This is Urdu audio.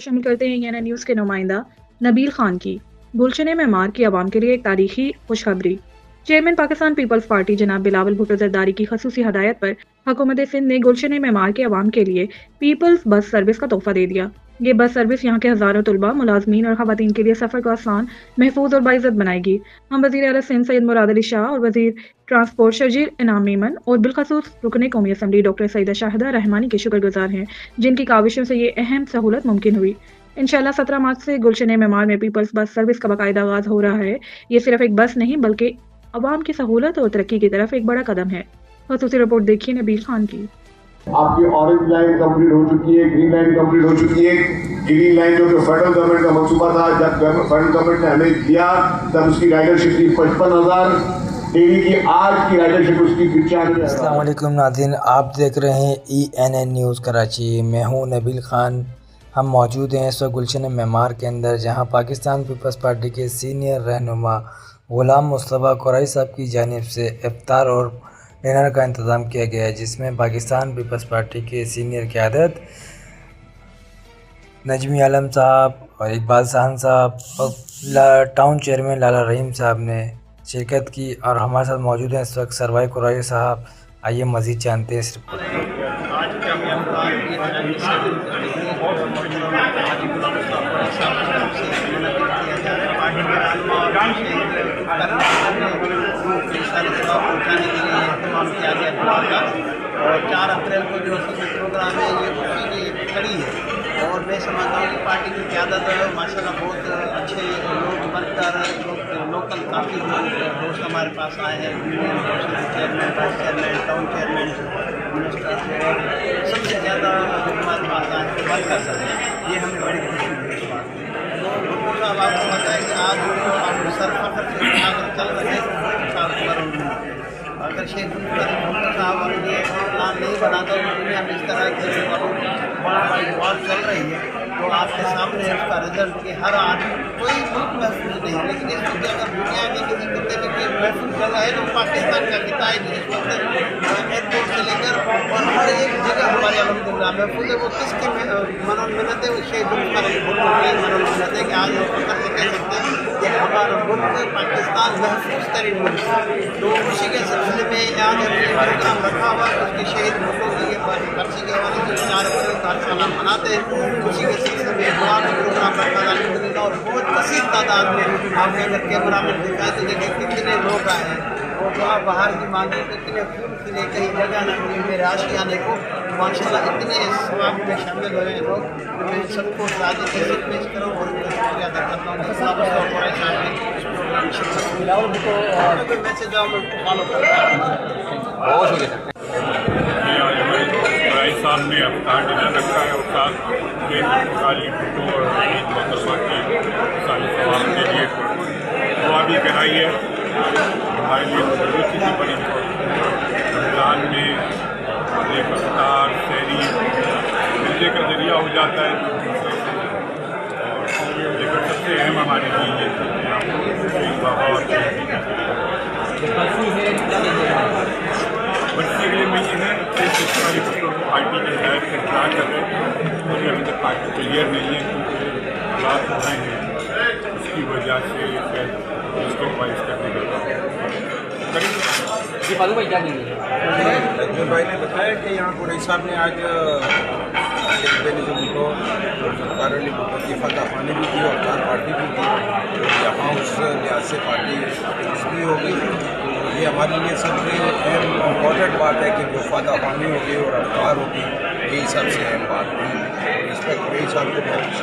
شامل کرتے ہیں CNN نیوز کے نمائندہ نبیل خان کی گلشن معمار کی عوام کے لیے ایک تاریخی خوشخبری۔ چیئرمین پاکستان پیپلز پارٹی جناب بلاول بھٹو زرداری کی خصوصی ہدایت پر حکومت سندھ نے گلشن معمار کے عوام کے لیے پیپلز بس سروس کا تحفہ دے دیا۔ یہ بس سروس یہاں کے ہزاروں طلباء، ملازمین اور خواتین کے لیے سفر کو آسان، محفوظ اور باعزت بنائے گی۔ ہم وزیر اعلیٰ سندھ سید مراد علی شاہ اور وزیر ٹرانسپورٹ شرجیل انعام میمن اور بالخصوص رکن قومی اسمبلی ڈاکٹر سیدہ شاہدہ رحمانی کے شکر گزار ہیں، جن کی کاوشوں سے یہ اہم سہولت ممکن ہوئی۔ انشاءاللہ 17 مارچ سے گلشن معمار میں پیپلز بس سروس کا باقاعدہ آغاز ہو رہا ہے۔ یہ صرف ایک بس نہیں بلکہ عوام کی سہولت اور ترقی کی طرف ایک بڑا قدم ہے۔ خصوصی رپورٹ دیکھیے نبیل خان کی۔ آپ کی اورنج لائن کمپلیٹ ہو چکی ہے، گرین لائن کمپلیٹ ہو چکی ہے۔ گرین لائن جو کہ فیڈرل گورنمنٹ کا منصوبہ تھا، جب فیڈرل گورنمنٹ نے ہمیں دیا تب اس کی رائڈرشپ تھی 55,000 ڈیلی کی، آج کی رائڈرشپ اس کی 95,000۔ السلام علیکم ناظرین، آپ دیکھ رہے ہیں ENN نیوز کراچی۔ میں ہوں نبیل خان۔ ہم موجود ہیں اس وقت گلشن معمار کے اندر، جہاں پاکستان پیپلز پارٹی کے سینئر رہنما غلام مصطفیٰ قریشی صاحب کی جانب سے افطار اور ڈنر کا انتظام کیا گیا ہے، جس میں پاکستان پیپلز پارٹی کے سینئر قیادت نجمی عالم صاحب اور اقبال سہن صاحب اور ٹاؤن چیئرمین لالا رحیم صاحب نے شرکت کی، اور ہمارے ساتھ موجود ہیں اس وقت سروائی قریشی صاحب۔ آئیے مزید جانتے ہیں اس رپورٹ میں۔ آج کا یہ افطار کی جانب سے محترم حاجی غلام مصطفیٰ قریشی صاحب کی طرف سے منعقد کیا جا رہا ہے۔ پارٹی کے رہنما اور رسالہ ثواب پہنچانے کے لیے اہتمام کیا گیا دعا کا، اور 4 اپریل کو جو پروگرام ہے یہ اسی کی ایک کڑی ہے، اور میں سمجھتا ہوں کہ پارٹی کی قیادت ماشاءاللہ بہت اچھے لوگ بن کر لوکل کافی دوست ہمارے پاس آئے ہیں، chairman, vice chairman, town chairman, minister, اور سب سے زیادہ ہمارے پاس آئے ہیں بن کر سکتے، یہ ہمیں بڑی خوشی ہوئی اس بات میں۔ صاحب آپ کو پتہ ہے کہ آج آپ سر فخر سے اٹھا کر چل رہے ہیں، اگر شیخ محمد صاحب اور یہ پلان نہیں بنا تو دنیا میں اس طرح کی بڑا بڑی وار چل رہی ہے، تو آپ کے سامنے ہے اس کا رزلٹ کہ ہر آدمی کوئی ملک محفوظ نہیں، لیکن اس وقت اگر دنیا میں کسی خطے میں کوئی محفوظ جگہ ہے تو پاکستان کا خطہ ہے، جو اس وقت ایئرپورٹ سے لے کر اور ہر ایک جگہ ہمارے الحمدللہ محفوظ ہے۔ وہ کس کی منت ہے؟ وہ شیخ منت ہے کہ آج ہم فخر سے کہہ سکتے ہیں کہ ہمارا ملک پاکستان محفوظ ترین ملک ہے۔ تو اسی کے سلسلے میں آج ہم یہ پروگرام رکھا ہوا ہے، اس کے شہید ملکوں کی برسی کے حوالے سے 4 اپریل کا ہر سال ہم مناتے ہیں، اسی کے سلسلے میں دعا کا پروگرام رکھا تھا الحمدللہ، اور بہت کثیر تعداد میں آپ نے اگر کیمرہ میں دکھائے تو دیکھیں کتنے لوگ آئے ہیں، اور دعا باہر کی مانگی، کتنے پھول کھلے، کہیں جگہ نہ ملی میرے آشیانے کو، ماشاءاللہ اتنے ثواب میں شامل ہوئے ہیں لوگ۔ میں سب کو راضی عزت پیش کروں اور ان کا شکریہ ادا کرتا ہوں کہ غلام مصطفیٰ قریشی صاحب نے اس پروگرام میں شرکت کی۔ اگر میسیج آؤ میں فالو کرتا ہوں۔ بہت شکریہ۔ قریشی صاحب نے افطار ڈنر رکھا ہے، اور ساتھ کے خالی بھٹو اور عید محترمہ کی رسالہ ثواب کے لیے دعا بھی کرائی ہے۔ ہمارے لیے ضرورت کی بڑی رمضان میں ایک افطار سحری ملنے کا ذریعہ ہو جاتا ہے، لیکن سب سے اہم ہمارے لیے برسی اگلے مہینے ہے، پارٹی کے ہدایت کا انتظار کر رہے ہیں، اور ابھی تک پارٹی کلیئر نہیں ہے کیونکہ حالات ہو رہے ہیں، اس کی وجہ سے اس کے فائز کرنے کا رنجن بھائی نے بتایا کہ یہاں قریشی صاحب نے آج جو بھٹو سرکار علی بھٹو کی فتح خوانی بھی کی اور 4 پارٹی بھی کی، یہاں اس لحاظ سے پارٹی بھی ہو گئی، تو یہ ہمارے لیے سب سے اہم امپورٹنٹ بات ہے کہ جو فتح خوانی ہوگی اور افطار ہوگی، یہی سب سے اہم بات ہے۔ اس پر قریشی صاحب کو بہت